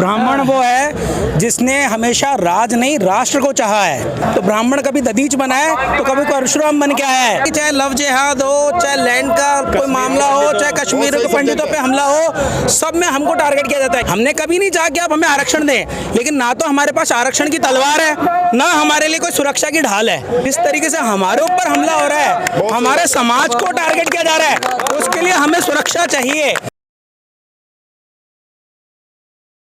ब्राह्मण वो है जिसने हमेशा राज नहीं राष्ट्र को चाहा है। तो ब्राह्मण कभी दधीच बना है तो कभी परशुराम बन के आया है। चाहे लव जिहाद हो, चाहे लैंड का कोई मामला हो, चाहे कश्मीर के पंडितों पे हमला हो, सब में हमको टारगेट किया जाता है। हमने कभी नहीं चाहा कि आप हमें आरक्षण दें, लेकिन ना तो हमारे पास आरक्षण की तलवार है, ना हमारे लिए कोई सुरक्षा की ढाल है। इस तरीके से हमारे ऊपर हमला हो रहा है, हमारे समाज को टारगेट किया जा रहा है, उसके लिए हमें सुरक्षा चाहिए।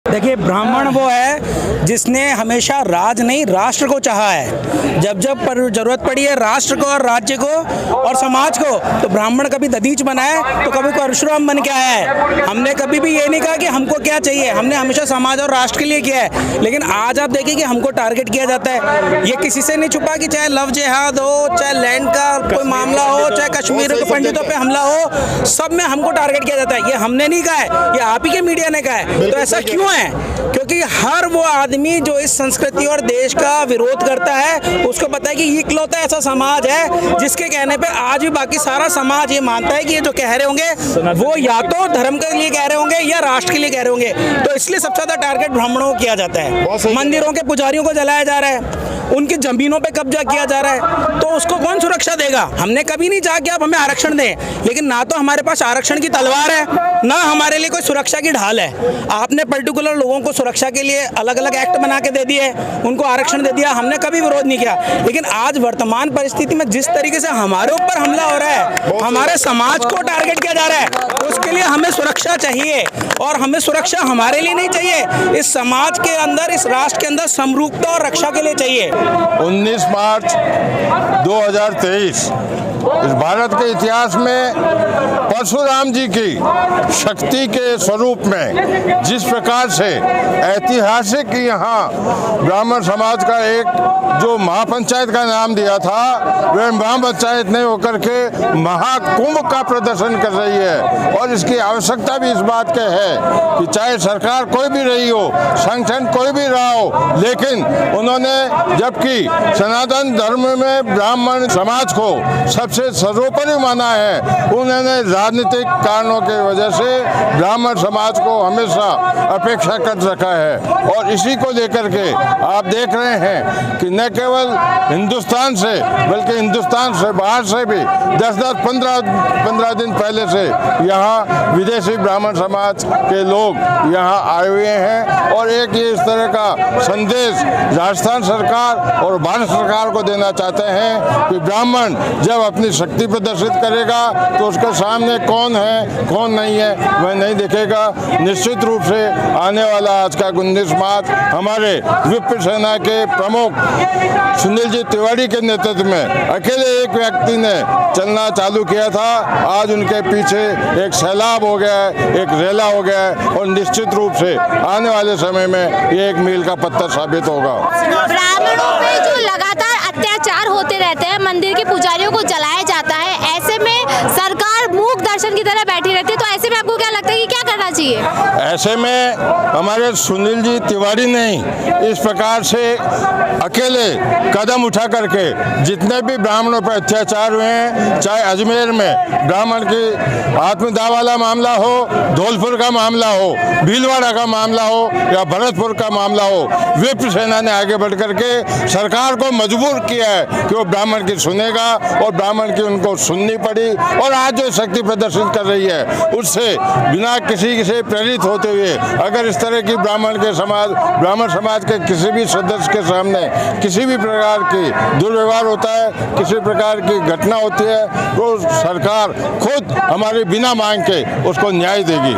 देखिए, ब्राह्मण वो है जिसने हमेशा राज नहीं राष्ट्र को चाहा है। जब जब जरूरत पड़ी है राष्ट्र को और राज्य को और समाज को, तो ब्राह्मण कभी दधीच बना है तो कभी परशुराम बन के आया है। हमने कभी भी ये नहीं कहा कि हमको क्या चाहिए, हमने हमेशा समाज और राष्ट्र के लिए किया है। लेकिन आज आप देखिए कि हमको टारगेट किया जाता है। ये किसी से नहीं छुपा कि चाहे लव जिहाद हो, चाहे लैंड का कोई मामला हो, चाहे कश्मीर के पंडितों पे हमला हो, सब में हमको टारगेट किया जाता है। ये हमने नहीं कहा है, ये आप ही के मीडिया ने कहा है। तो ऐसा क्यों है? क्योंकि हर वो आदमी जो इस संस्कृति और देश का विरोध करता है, उसको पता है कि ये इकलौता ऐसा समाज है जिसके कहने पे आज भी बाकी सारा समाज ये मानता है कि ये जो कह रहे होंगे वो या तो धर्म के लिए कह रहे होंगे या राष्ट्र के लिए कह रहे होंगे। तो इसलिए सबसे ज्यादा टारगेट ब्राह्मणों को किया जाता है। मंदिरों के पुजारियों को जलाया जा रहा है, उनकी जमीनों पे कब्जा किया जा रहा है, तो उसको कौन सुरक्षा देगा? हमने कभी नहीं चाहा कि आप हमें आरक्षण दें, लेकिन ना तो हमारे पास आरक्षण की तलवार है, ना हमारे लिए कोई सुरक्षा की ढाल है। आपने पर्टिकुलर लोगों को सुरक्षा के लिए अलग अलग एक्ट बना के दे दिए, उनको आरक्षण दे दिया, हमने कभी विरोध नहीं किया। लेकिन आज वर्तमान परिस्थिति में जिस तरीके से हमारे ऊपर हमला हो रहा है, हमारे समाज को टारगेट किया जा रहा है, उसके लिए हमें सुरक्षा चाहिए। और हमें सुरक्षा हमारे लिए नहीं चाहिए, इस समाज के अंदर, इस राष्ट्र के अंदर समरूपता और रक्षा के लिए चाहिए। 19 मार्च 2023 इस भारत के इतिहास में परशुराम जी की शक्ति के स्वरूप में जिस प्रकार से ऐतिहासिक यहाँ ब्राह्मण समाज का एक जो महापंचायत का नाम दिया था, वह महापंचायत नहीं होकर के महाकुंभ का प्रदर्शन कर रही है। और इसकी आवश्यकता भी इस बात के है कि चाहे सरकार कोई भी रही हो, संगठन कोई भी रहा हो, लेकिन उन्होंने जबकि सनातन धर्म में ब्राह्मण समाज को सबसे सर्वोपरि माना है, उन्होंने राजनीतिक कारणों की वजह से ब्राह्मण समाज को हमेशा अपेक्षा कर रखा है। और इसी को लेकर के आप देख रहे हैं कि न केवल हिंदुस्तान से बल्कि हिंदुस्तान से बाहर से भी 10-15 दिन पहले से यहाँ विदेशी ब्राह्मण समाज के लोग यहाँ आए हुए हैं। और एक ये इस तरह का संदेश राजस्थान सरकार और भारत सरकार को देना चाहते हैं कि ब्राह्मण जब अपनी शक्ति प्रदर्शित करेगा तो उसके सामने कौन है कौन नहीं है वह नहीं दिखेगा। निश्चित रूप से आने वाला आज का 19 मार्च हमारे विप्र सेना के प्रमुख सुनील जी तिवारी के नेतृत्व में अकेले एक व्यक्ति ने चलना चालू किया था, आज उनके पीछे एक सैलाब हो गया है, एक रेला हो गया है। और निश्चित रूप से आने वाले समय में ये एक मील का पत्थर साबित होगा। ब्राह्मणों पे जो लगातार अत्याचार होते रहते हैं, मंदिर के पुजारियों को जलाया जाता है, ऐसे में सरकार मूक दर्शन की तरह बैठी रहती है। तो ऐसे में आपको क्या लगता है कि क्या करना चाहिए? ऐसे में हमारे सुनील जी तिवारी ने इस प्रकार से अकेले कदम उठा करके जितने भी ब्राह्मणों पर अत्याचार हुए हैं, चाहे अजमेर में ब्राह्मण की आत्मदाह वाला मामला हो, धौलपुर का मामला हो, भीलवाड़ा का मामला हो या भरतपुर का मामला हो, विप्र सेना ने आगे बढ़ करके सरकार को मजबूर किया है कि वो ब्राह्मण की सुनेगा और ब्राह्मण की उनको सुननी पड़ी। और आज जो शक्ति प्रदर्शित कर रही है उससे बिना किसी से प्रेरित होते हुए अगर इस तरह की ब्राह्मण समाज के किसी भी सदस्य के सामने किसी भी प्रकार की दुर्व्यवहार होता है, किसी प्रकार की घटना होती है, तो सरकार खुद हमारे बिना मांग के उसको न्याय देगी।